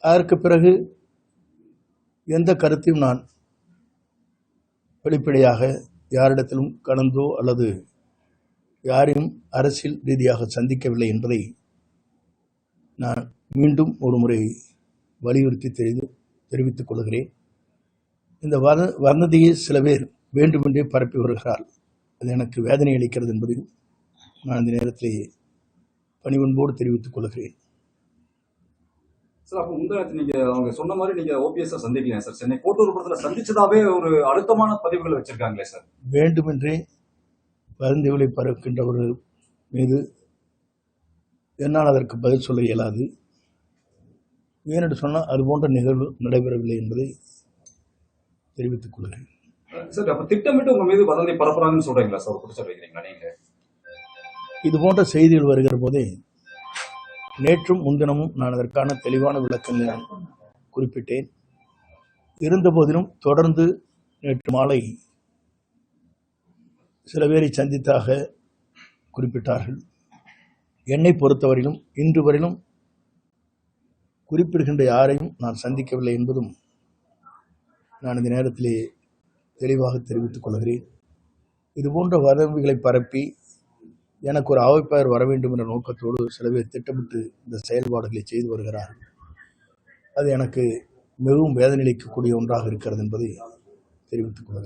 அதற்கு பிறகு எந்த கருத்தையும் நான் வெளிப்படையாக யாரிடத்திலும் கடந்தோ அல்லது யாரையும் அரசியல் ரீதியாக சந்திக்கவில்லை என்பதை நான் மீண்டும் ஒரு முறை வலியுறுத்தி தெரிவித்துக் கொள்கிறேன். இந்த வதந்தியை சில பேர் வேண்டுமென்றே பரப்பி வருகிறார். அது எனக்கு வேதனை அளிக்கிறது என்பதையும் நான் இந்த நேரத்திலே பணிவன்போடு தெரிவித்துக் கொள்கிறேன். சார், அப்போ முந்தானத்து நீங்க அவங்க சொன்ன மாதிரி நீங்க ஓபிஎஸ் சந்திக்கலாம் சார். சென்னை கோட்டூர்புரத்துல சந்திச்சதாவே ஒரு அழுத்தமான பதிவுகளை வச்சிருக்காங்களே சார். வேண்டுமென்றே வதந்திகளை பரப்புகின்றவர்கள் மீது என்னால் அதற்கு பதில் சொல்ல இயலாது. ஏனென்று சொன்னால் அது போன்ற நிகழ்வு நடைபெறவில்லை என்பதை தெரிவித்துக் கொள்கிறேன். சார், அப்ப திட்டமிட்டு உங்க மீது வதந்தி பரப்புறாங்கன்னு சொல்றீங்களா சார்? குற்றச்சாட்டு வைக்கிறீங்களா நீங்க? இது போன்ற செய்திகள் வருகிற போதே நேற்றும் முன்தினமும் நான் அதற்கான தெளிவான விளக்கங்களை குறிப்பிட்டேன். இருந்த போதிலும் தொடர்ந்து நேற்று மாலை சில பேரை சந்தித்தாக குறிப்பிட்டார்கள். என்னை பொறுத்தவரையிலும் இன்று வரையிலும் குறிப்பிடுகின்ற யாரையும் நான் சந்திக்கவில்லை என்பதும் நான் இந்த நேரத்திலே தெளிவாக தெரிவித்துக் கொள்கிறேன். இதுபோன்ற வதந்திகளை பரப்பி எனக்கு ஒரு அவைப்பாளர் வர வேண்டும் என்ற நோக்கத்தோடு சில பேர் திட்டமிட்டு இந்த செயல்பாடுகளை செய்து வருகிறார்கள். அது எனக்கு மிகவும் வேதனை அளிக்கக்கூடிய ஒன்றாக இருக்கிறது என்பதை தெரிவித்துக் கொள்கிறேன்.